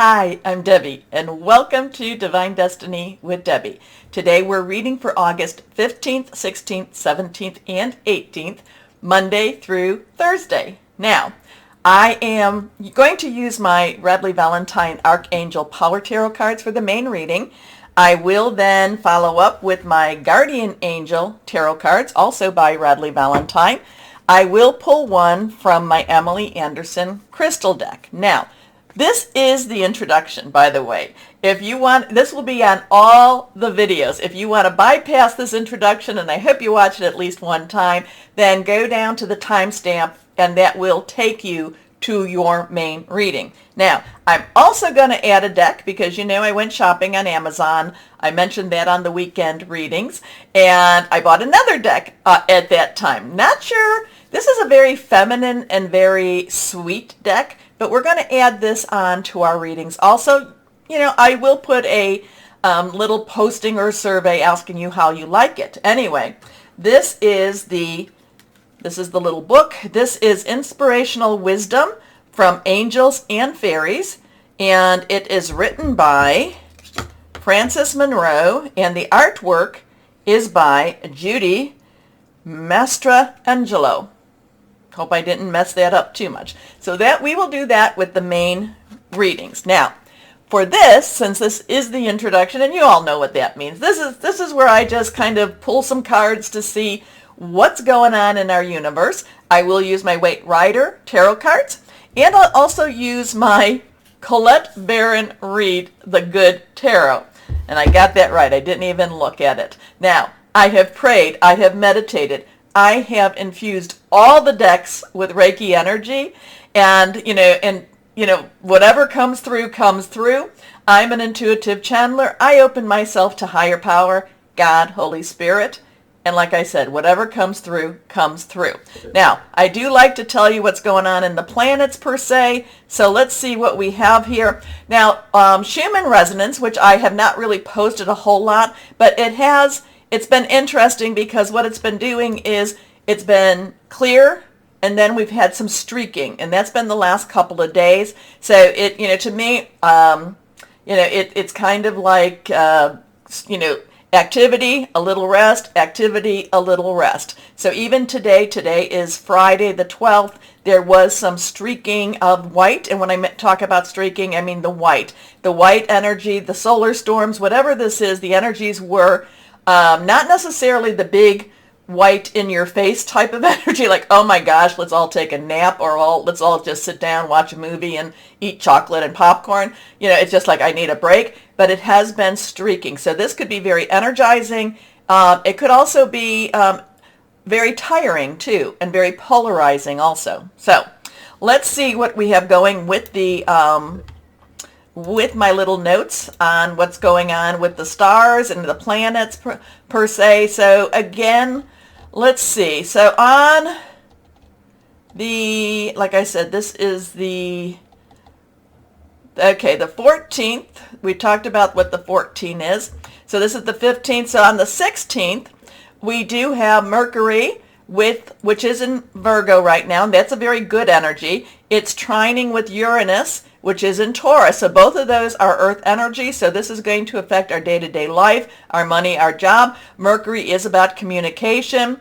Hi, I'm Debbie, and welcome to Divine Destiny with Debbie. Today we're reading for August 15th, 16th, 17th, and 18th, Monday through Thursday. Now, I am going to use my Radley Valentine Archangel Power Tarot cards for the main reading. I will then follow up with my Guardian Angel Tarot cards, also by Radley Valentine. I will pull one from my Emily Anderson crystal deck. Now, this is the introduction, by the way. If you want, this will be on all the videos. If you want to bypass this introduction, and I hope you watch it at least one time, then go down to the timestamp, and that will take you to your main reading. Now, I'm also going to add a deck because, you know, I went shopping on Amazon. I mentioned that on the weekend readings, and I bought another deck at that time. Not sure. This is a very feminine and very sweet deck, but we're going to add this on to our readings. Also, you know, I will put a little posting or survey asking you how you like it. Anyway, this is the little book. This is Inspirational Wisdom from Angels and Fairies, and it is written by Frances Monroe, and the artwork is by Judy Mastrangelo. Hope I didn't mess that up too much. So that we will do that with the main readings. Now, for this, since this is the introduction, and you all know what that means, this is where I just kind of pull some cards to see what's going on in our universe. I will use my Waite Rider tarot cards, and I'll also use my Colette Baron Reid The Good Tarot. And I got that right. I didn't even look at it. Now, I have prayed. I have meditated. I have infused all the decks with Reiki energy, and whatever comes through comes through. I'm an intuitive channeler. I open myself to higher power, God, Holy Spirit, and like I said, whatever comes through comes through. Now, I do like to tell you what's going on in the planets per se, so let's see what we have here. Now, Schumann resonance, which I have not really posted a whole lot, but it's been interesting because what it's been doing is it's been clear, and then we've had some streaking, and that's been the last couple of days. So to me, it's kind of like, activity, a little rest, activity, a little rest. So even today is Friday the 12th, there was some streaking of white. And when I talk about streaking, I mean the white energy, the solar storms, whatever this is, the energies were not necessarily the big white in your face type of energy, like, oh my gosh, let's all take a nap, or let's all just sit down, watch a movie, and eat chocolate and popcorn. It's just like, I need a break. But it has been streaking. So this could be very energizing. It could also be very tiring too, and very polarizing also. So let's see what we have going with the with my little notes on what's going on with the stars and the planets per se. So again, let's see. So on the, like I said, this is the 14th. We talked about what the 14 is. So this is the 15th. So on the 16th, we do have Mercury, which is in Virgo right now. And that's a very good energy. It's trining with Uranus, which is in Taurus. So both of those are earth energy. So this is going to affect our day-to-day life, our money, our job. Mercury is about communication.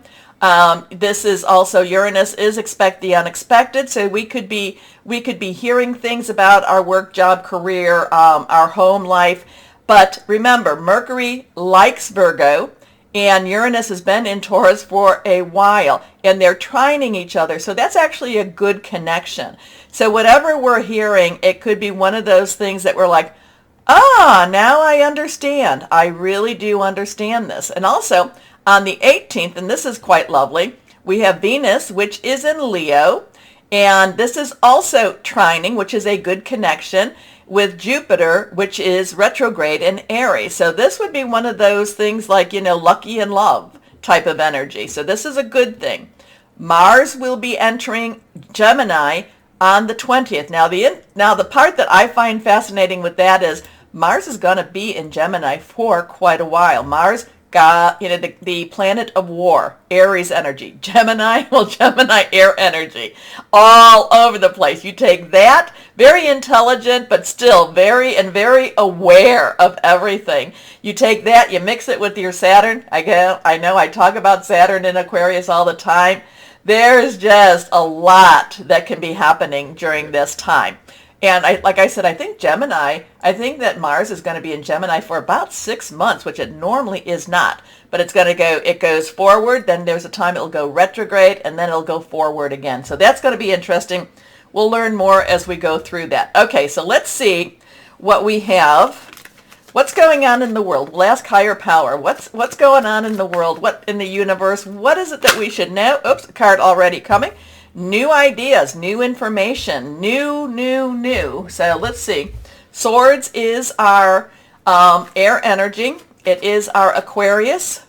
This is also, Uranus is expect the unexpected. So we could be hearing things about our work, job, career, our home life. But remember, Mercury likes Virgo, and Uranus has been in Taurus for a while, and they're trining each other. So that's actually a good connection. So whatever we're hearing, it could be one of those things that we're like, now I understand. I really do understand this. And also on the 18th, and this is quite lovely, we have Venus, which is in Leo, and this is also trining, which is a good connection, with Jupiter, which is retrograde in Aries. So this would be one of those things like, lucky in love type of energy. So this is a good thing. Mars will be entering Gemini on the 20th. Now the part that I find fascinating with that is Mars is going to be in Gemini for quite a while. Mars God, the planet of war, Aries energy, Gemini, well, Gemini air energy, all over the place. You take that, very intelligent, but still very aware of everything. You take that, you mix it with your Saturn. I know I talk about Saturn in Aquarius all the time. There's just a lot that can be happening during this time. And like I said, I think that Mars is going to be in Gemini for about 6 months, which it normally is not. But it goes forward, then there's a time it'll go retrograde, and then it'll go forward again. So that's going to be interesting. We'll learn more as we go through that. Okay, so let's see what we have. What's going on in the world? We'll ask higher power. What's going on in the world? What in the universe? What is it that we should know? Oops, a card already coming. New ideas, new information, new. So let's see. Swords is our air energy. It is our Aquarius,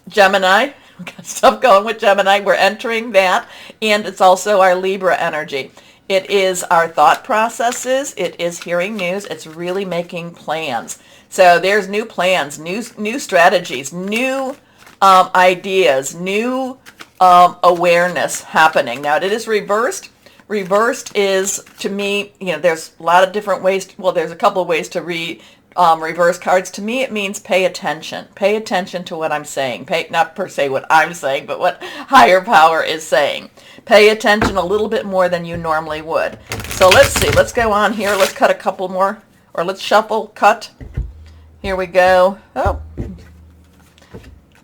Gemini. We've got stuff going with Gemini. We're entering that. And it's also our Libra energy. It is our thought processes. It is hearing news. It's really making plans. So there's new plans, new strategies, new ideas, new awareness happening. Now it is reversed. Reversed is, to me, there's a lot of different ways. Well, there's a couple of ways to read reverse cards. To me, it means pay attention. Pay attention to what I'm saying. Not per se what I'm saying, but what higher power is saying. Pay attention a little bit more than you normally would. So let's see. Let's go on here. Let's cut a couple more, or let's shuffle, cut. Here we go. Oh.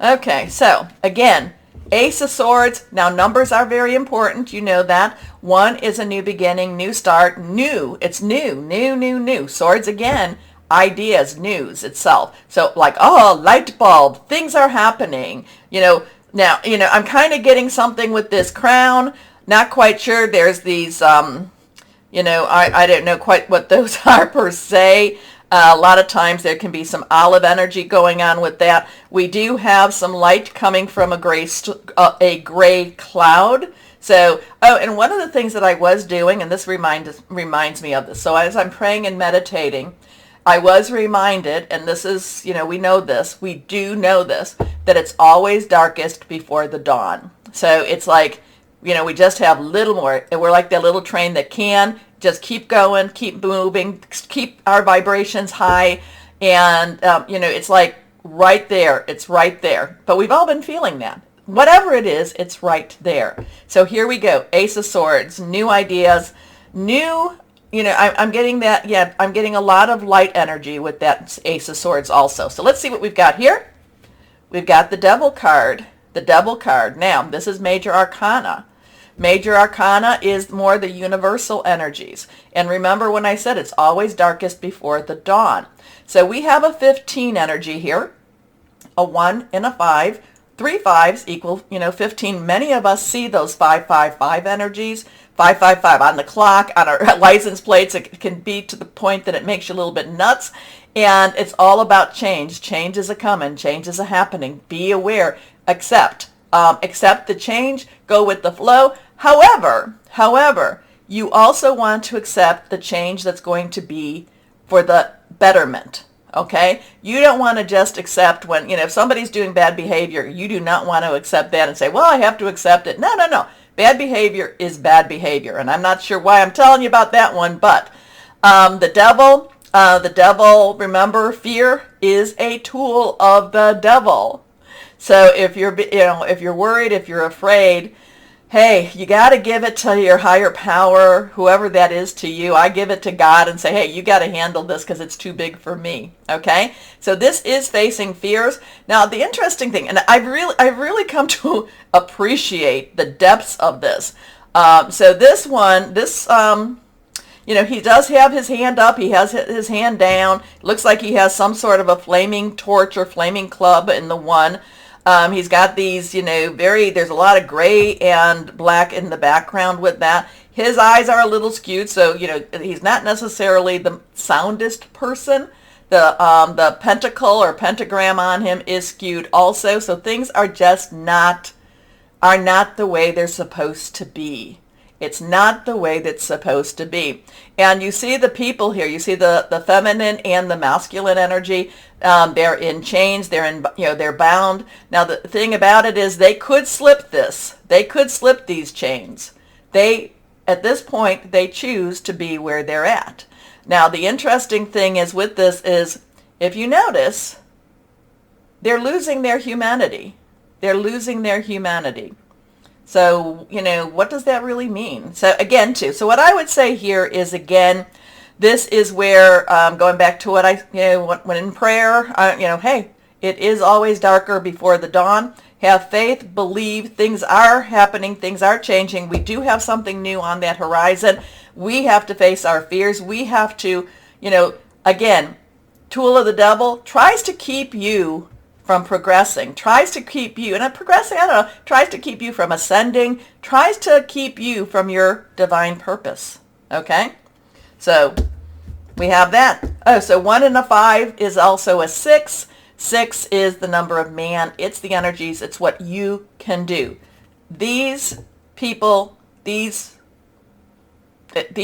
Okay, so again, Ace of Swords. Now numbers are very important. You know that. 1 is a new beginning, new start, new. It's new. Swords again, ideas, news itself. So like, oh, light bulb, things are happening. Now, I'm kind of getting something with this crown. Not quite sure. There's these, I don't know quite what those are per se. A lot of times there can be some olive energy going on with that. We do have some light coming from a gray cloud. So, and one of the things that I was doing, and this reminds me of this. So as I'm praying and meditating, I was reminded, and this is, we do know this, that it's always darkest before the dawn. So it's like, we just have little more, and we're like that little train that can just keep going, keep moving, keep our vibrations high, and, it's like right there, it's right there. But we've all been feeling that. Whatever it is, it's right there. So here we go, Ace of Swords, new ideas, new. I'm getting that, I'm getting a lot of light energy with that Ace of Swords also. So let's see what we've got here. We've got the Devil card. The Devil card. Now, this is Major Arcana. Major Arcana is more the universal energies. And remember when I said it's always darkest before the dawn. So we have a 15 energy here, a 1 and a 5. 3 5s equal, 15. Many of us see those 555 energies. 555 on the clock, on our license plates. It can be to the point that it makes you a little bit nuts. And it's all about change. Change is a-coming. Change is a-happening. Be aware. Accept the change. Go with the flow. However, you also want to accept the change that's going to be for the betterment. Okay? You don't want to just accept when, if somebody's doing bad behavior, you do not want to accept that and say, well, I have to accept it. No. Bad behavior is bad behavior, and I'm not sure why I'm telling you about that one, but the devil, remember, fear is a tool of the devil. So if you're worried, if you're afraid, hey, you got to give it to your higher power, whoever that is to you. I give it to God and say, hey, you got to handle this because it's too big for me. Okay? So this is facing fears. Now, the interesting thing, and I've really come to appreciate the depths of this. So this one, he does have his hand up. He has his hand down. Looks like he has some sort of a flaming torch or flaming club in the one. He's got these, there's a lot of gray and black in the background with that. His eyes are a little skewed, so, he's not necessarily the soundest person. The pentacle or pentagram on him is skewed also, so things are just not the way they're supposed to be. It's not the way that's supposed to be. And you see the people here. You see the feminine and the masculine energy. They're in chains. They're in, they're bound. Now the thing about it is they could slip this. They could slip these chains. At this point, they choose to be where they're at. Now the interesting thing is with this is, if you notice, they're losing their humanity. They're losing their humanity. So, what does that really mean? So again, so what I would say here is, again, this is where, going back to what when in prayer, hey, it is always darker before the dawn. Have faith, believe, things are happening, things are changing. We do have something new on that horizon. We have to face our fears. We have to, again, tool of the devil tries to keep you from progressing, tries to keep you, and progressing, tries to keep you from ascending, tries to keep you from your divine purpose. Okay? So we have that. Oh, so 1 and a 5 is also a 6. 6 is the number of man. It's the energies. It's what you can do. These people, these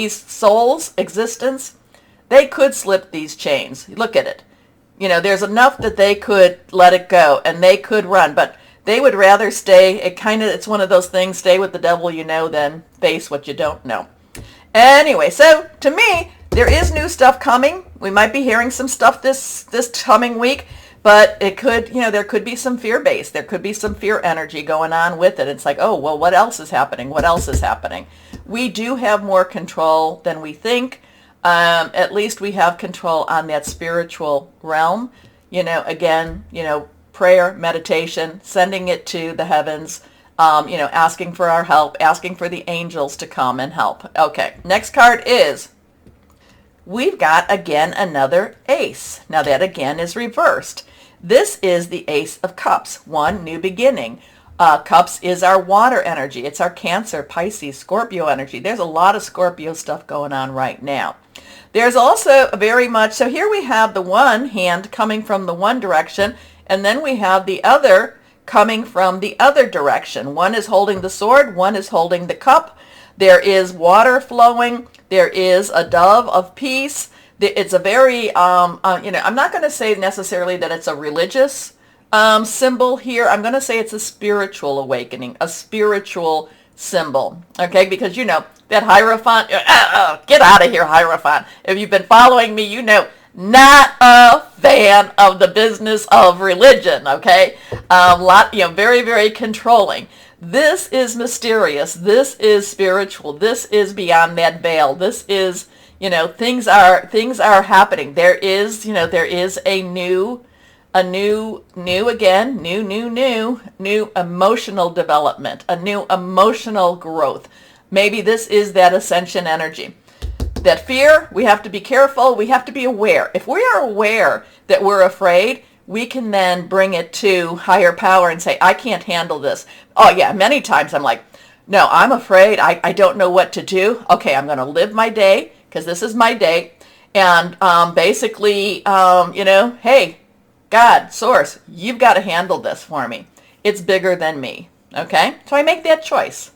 souls' existence, they could slip these chains. Look at it. There's enough that they could let it go and they could run, but they would rather stay. It's one of those things, stay with the devil than face what you don't know. Anyway, so to me, there is new stuff coming. We might be hearing some stuff this coming week, but it could, there could be some fear base. There could be some fear energy going on with it. It's like, oh, well, what else is happening? What else is happening? We do have more control than we think. At least we have control on that spiritual realm. Again, prayer, meditation, sending it to the heavens, asking for our help, asking for the angels to come and help. Okay, next card is, we've got, again, another ace. Now that, again, is reversed. This is the Ace of Cups, one new beginning. Cups is our water energy. It's our Cancer, Pisces, Scorpio energy. There's a lot of Scorpio stuff going on right now. There's also very much, so here we have the one hand coming from the one direction, and then we have the other coming from the other direction. One is holding the sword, one is holding the cup. There is water flowing. There is a dove of peace. It's a very, I'm not going to say necessarily that it's a religious symbol here. I'm going to say it's a spiritual awakening, a spiritual symbol, okay? Because that Hierophant, get out of here, Hierophant. If you've been following me, not a fan of the business of religion, okay? Very, very controlling. This is mysterious. This is spiritual. This is beyond that veil. This is, things are happening. There is a new emotional development, a new emotional growth. Maybe this is that ascension energy. That fear, we have to be careful. We have to be aware. If we are aware that we're afraid, we can then bring it to higher power and say, I can't handle this. Oh yeah, many times I'm like, no, I'm afraid. I don't know what to do. Okay, I'm going to live my day because this is my day. And basically, hey, God, source, you've got to handle this for me. It's bigger than me. Okay? So I make that choice.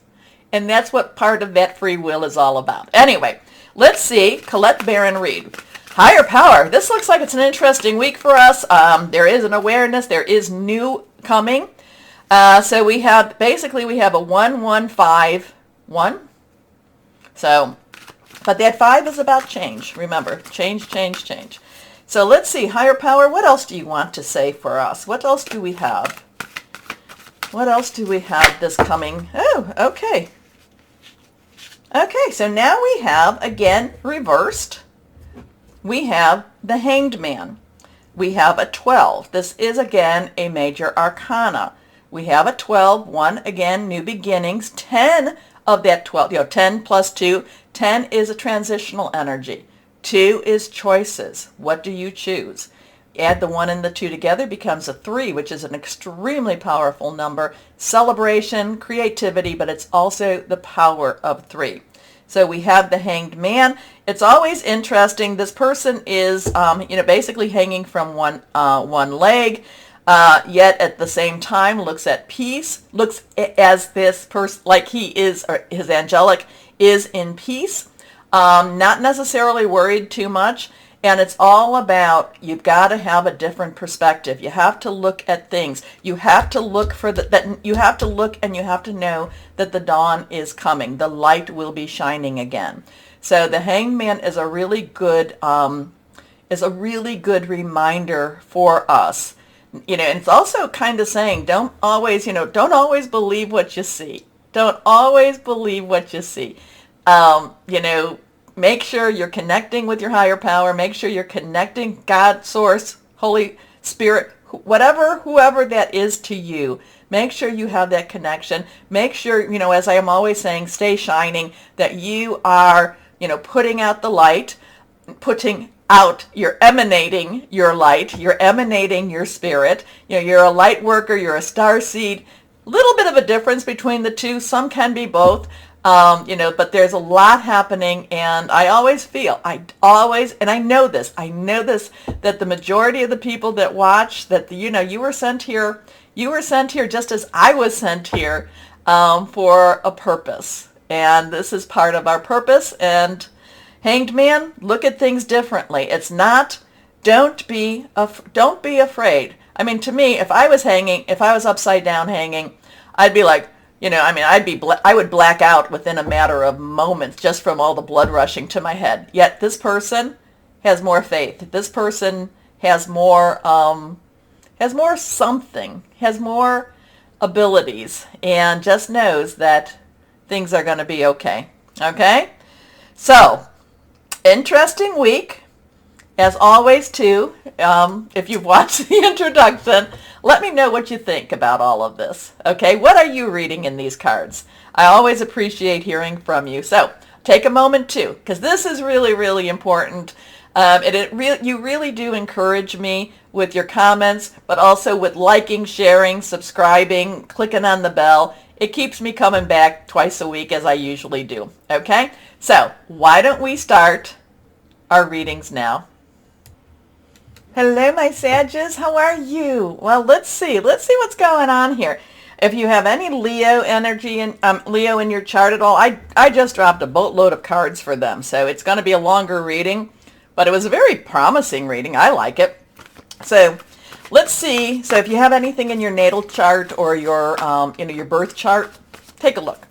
And that's what part of that free will is all about. Anyway, let's see. Colette Baron Reed. Higher power. This looks like it's an interesting week for us. There is an awareness. There is new coming. So we have a 1-1-5-1. So, but that 5 is about change. Remember, change, change, change. So let's see, higher power, what else do you want to say for us? What else do we have? What else do we have this coming? Oh, okay. Okay, so now we have, again, reversed. We have the Hanged Man. We have a 12. This is, again, a major arcana. We have a 12, 1, again, new beginnings. 10 of that 12, 10 plus 2. 10 is a transitional energy. 2 is choices. What do you choose? Add the 1 and the 2 together becomes a 3, which is an extremely powerful number. Celebration, creativity, but it's also the power of 3. So we have the Hanged Man. It's always interesting. This person is, basically hanging from one leg, yet at the same time looks at peace, looks as this person, like he is, or his angelic is in peace, not necessarily worried too much. And it's all about, you've got to have a different perspective. You have to look at things. You have to look for you have to look and you have to know that the dawn is coming. The light will be shining again. So the Hanged Man is a really good reminder for us. And it's also kind of saying, don't always believe what you see. Don't always believe what you see. Make sure you're connecting with your higher power. Make sure you're connecting God, Source, Holy Spirit, whoever that is to you. Make sure you have that connection. Make sure, as I am always saying, stay shining, that you are, putting out the light, you're emanating your light, you're emanating your spirit. You're a light worker, you're a star seed. Little bit of a difference between the two. Some can be both. But there's a lot happening, and I always feel, and I know this, that the majority of the people that watch, that, you were sent here just as I was sent here, for a purpose. And this is part of our purpose. And Hanged Man, look at things differently. It's not, don't be afraid. I mean, to me, if I was upside down hanging, I'd be like, I would black out within a matter of moments just from all the blood rushing to my head. Yet this person has more faith. This person has more abilities, and just knows that things are going to be okay. Okay? So, interesting week. As always, too, if you've watched the introduction, let me know what you think about all of this. Okay, what are you reading in these cards? I always appreciate hearing from you. So take a moment, too, because this is really, really important. You really do encourage me with your comments, but also with liking, sharing, subscribing, clicking on the bell. It keeps me coming back twice a week, as I usually do. Okay, so why don't we start our readings now? Hello, my Sages. How are you? Well, let's see what's going on here. If you have any Leo energy and Leo in your chart at all, I just dropped a boatload of cards for them, so it's going to be a longer reading, but it was a very promising reading. I like it. So let's see. So if you have anything in your natal chart or your your birth chart, take a look.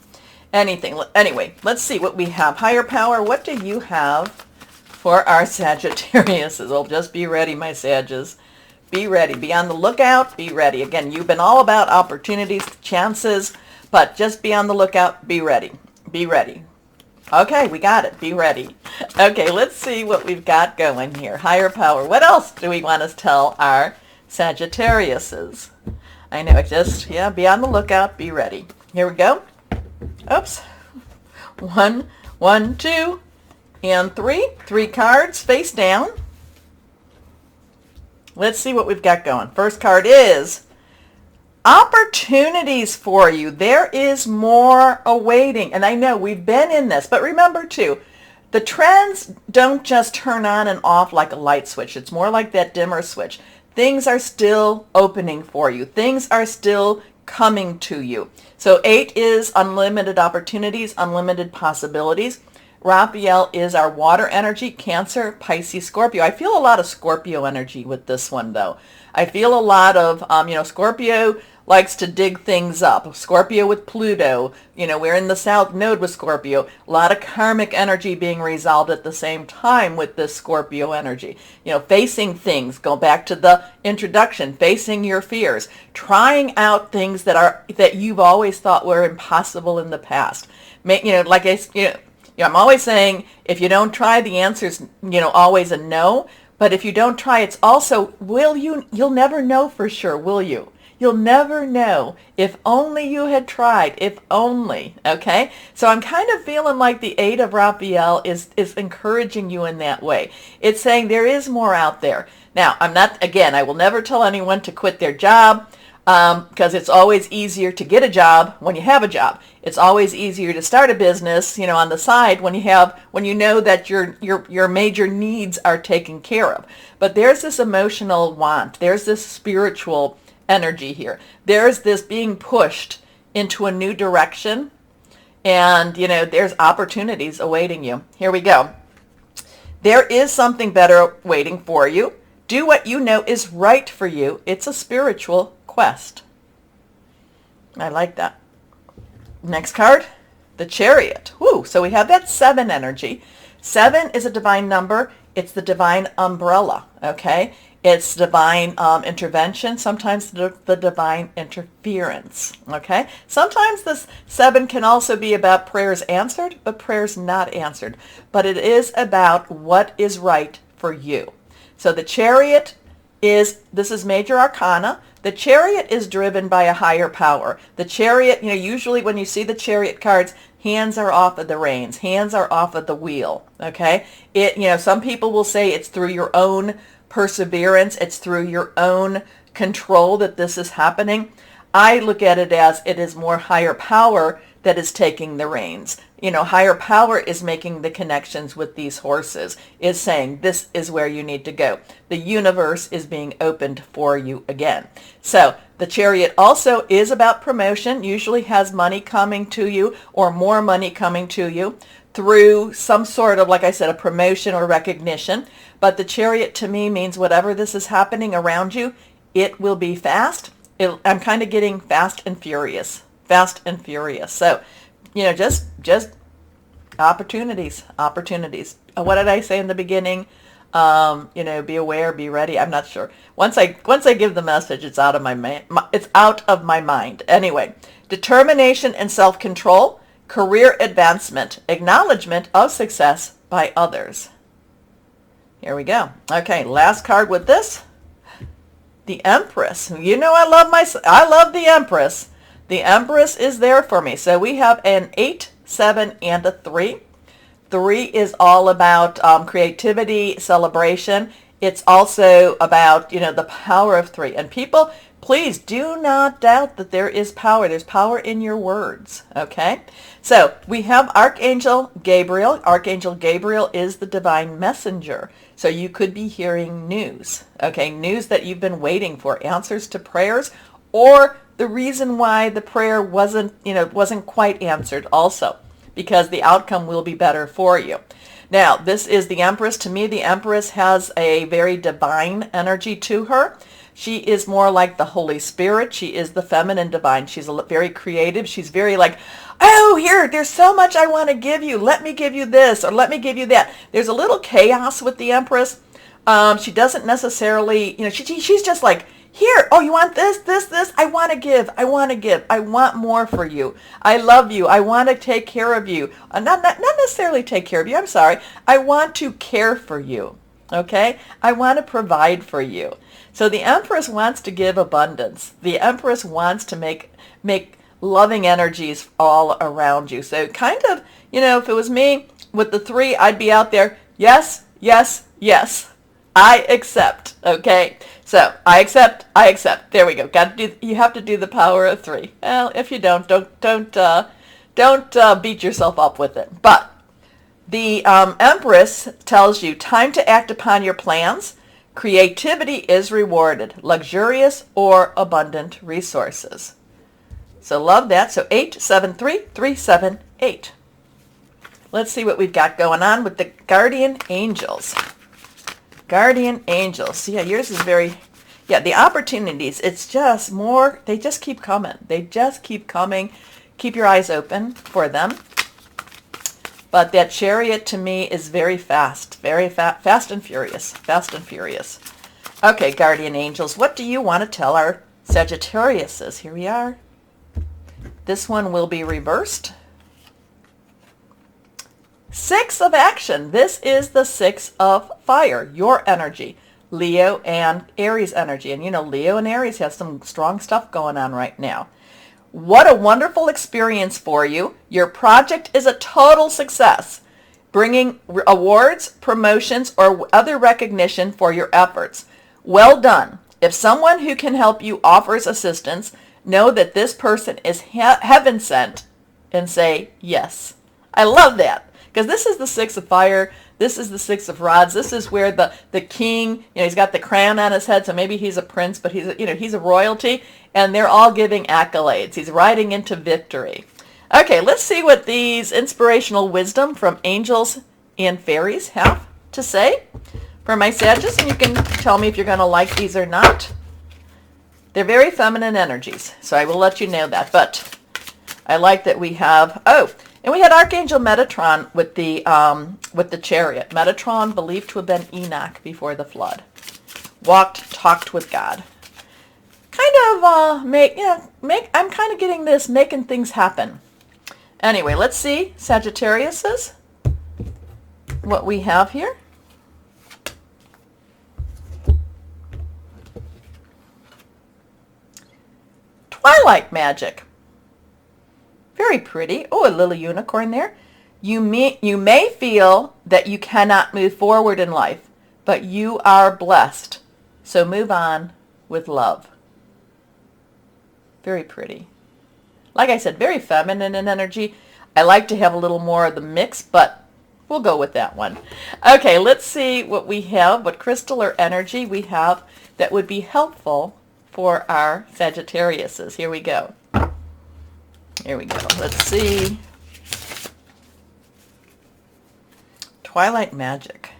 Anything. Anyway, let's see what we have. Higher power. What do you have for our Sagittariuses? Well, just be ready, my Sages. Be ready. Be on the lookout. Be ready. Again, you've been all about opportunities, chances, but just be on the lookout. Be ready. Be ready. Okay, we got it. Be ready. Okay, let's see what we've got going here. Higher power. What else do we want to tell our Sagittariuses? I know, be on the lookout. Be ready. Here we go. Oops. 1, 2, and 3. 3 cards face down. Let's see what we've got going. First card is opportunities for you. There is more awaiting. And I know we've been in this, but remember too, the trends don't just turn on and off like a light switch. It's more like that dimmer switch. Things are still opening for you. Things are still coming to you. So 8 is unlimited opportunities, unlimited possibilities. Raphael is our water energy, Cancer, Pisces, Scorpio. I feel a lot of Scorpio energy with this one, though. I feel a lot of, Scorpio likes to dig things up. Scorpio with Pluto. We're in the South Node with Scorpio. A lot of karmic energy being resolved at the same time with this Scorpio energy. Facing things. Go back to the introduction. Facing your fears. Trying out things that you've always thought were impossible in the past. I'm always saying, if you don't try, the answer's, always a no. But if you don't try, it's also, you'll never know for sure, will you? You'll never know. If only you had tried. If only. Okay? So I'm kind of feeling like the 8 of Raphael is encouraging you in that way. It's saying there is more out there. Now, I will never tell anyone to quit their job. Because it's always easier to get a job when you have a job. It's always easier to start a business, on the side when you know that your major needs are taken care of. But there's this emotional want. There's this spiritual energy here. There's this being pushed into a new direction. And, there's opportunities awaiting you. Here we go. There is something better waiting for you. Do what you know is right for you. It's a spiritual quest. I like that. Next card, the Chariot. Woo, so we have that 7 energy. 7 is a divine number. It's the divine umbrella, okay? It's divine intervention, sometimes the divine interference, okay? Sometimes this 7 can also be about prayers answered, but prayers not answered. But it is about what is right for you. So the Chariot this is major arcana. The Chariot is driven by a higher power. The Chariot, usually when you see the Chariot cards, hands are off of the reins. Hands are off of the wheel, okay? Some people will say it's through your own perseverance. It's through your own control that this is happening. I look at it as it is more higher power that is taking the reins. Higher power is making the connections with these horses, is saying this is where you need to go. The universe is being opened for you again. So the Chariot also is about promotion, usually has money coming to you or more money coming to you through some sort of, like I said, a promotion or recognition. But the Chariot to me means whatever this is happening around you, it will be fast. I'm kind of getting fast and furious. Fast and furious. So, just opportunities. What did I say in the beginning? Be aware, be ready. I'm not sure. Once I give the message, it's out of my mind. Anyway, determination and self-control, career advancement, acknowledgement of success by others. Here we go. Okay, last card with this. The Empress. I love the Empress. The Empress is there for me. So we have an 8, 7, and a 3. 3 is all about creativity, celebration. It's also about, the power of 3. And people, please do not doubt that there is power. There's power in your words, okay? So we have Archangel Gabriel. Archangel Gabriel is the divine messenger. So you could be hearing news, okay? News that you've been waiting for, answers to prayers, or the reason why the prayer wasn't quite answered also, because the outcome will be better for you. Now, this is the Empress. To me, the Empress has a very divine energy to her. She is more like the Holy Spirit. She is the feminine divine. She's very creative. She's very like, oh, there's so much I want to give you. Let me give you this, or let me give you that. There's a little chaos with the Empress. She doesn't necessarily, she's just like, here, oh, you want this, I want to give, I want more for you, I love you, I want to take care of you, not necessarily take care of you, I'm sorry, I want to care for you, okay, I want to provide for you. So the Empress wants to give abundance. The Empress wants to make loving energies all around you. So kind of, if it was me with the 3, I'd be out there, yes, yes, yes. I accept, okay? So, I accept. There we go. You have to do the power of 3. Well, if you don't beat yourself up with it. But the Empress tells you time to act upon your plans. Creativity is rewarded. Luxurious or abundant resources. So, love that. So, 8, 7, 3, 3, 7, 8. Let's see what we've got going on with the Guardian Angels. Guardian Angels. Yeah, yours is the opportunities, it's just more, they just keep coming. They just keep coming. Keep your eyes open for them. But that Chariot to me is very fast. Very fast and furious. Fast and furious. Okay, Guardian Angels, what do you want to tell our Sagittariuses? Here we are. This one will be reversed. 6 of action. This is the 6 of fire, your energy. Leo and Aries energy. And Leo and Aries have some strong stuff going on right now. What a wonderful experience for you. Your project is a total success, bringing awards, promotions, or other recognition for your efforts. Well done. If someone who can help you offers assistance, know that this person is heaven sent and say yes. I love that. Because this is the 6 of fire, this is the 6 of rods, this is where the king, he's got the crown on his head, so maybe he's a prince, but he's a royalty, and they're all giving accolades. He's riding into victory. Okay, let's see what these inspirational wisdom from angels and fairies have to say for my Sagittarius, and you can tell me if you're going to like these or not. They're very feminine energies, so I will let you know that. But I like that we have, and we had Archangel Metatron with the Chariot. Metatron believed to have been Enoch before the flood. Talked with God. I'm kind of getting this, making things happen. Anyway, let's see, Sagittariuses, what we have here. Twilight magic. Very pretty. Oh, a little unicorn there. You may feel that you cannot move forward in life, but you are blessed. So move on with love. Very pretty. Like I said, very feminine in energy. I like to have a little more of the mix, but we'll go with that one. Okay, let's see what we have, what crystal or energy we have that would be helpful for our Sagittariuses. Here we go. Here we go. Let's see. Twilight magic.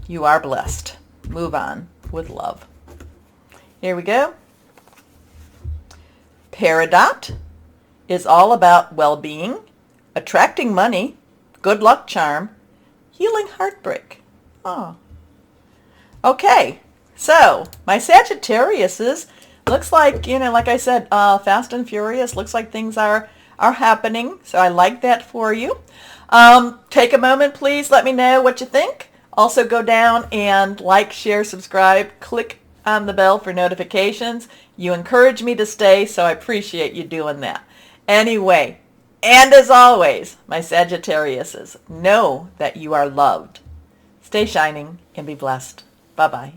You are blessed. Move on with love. Here we go. Peridot is all about well-being, attracting money, good luck charm, healing heartbreak. Oh. Okay, so my Sagittariuses, looks like, like I said, fast and furious. Looks like things are happening, so I like that for you. Take a moment, please. Let me know what you think. Also go down and like, share, subscribe, click on the bell for notifications. You encourage me to stay, so I appreciate you doing that. Anyway, and as always, my Sagittariuses, know that you are loved. Stay shining and be blessed. Bye-bye.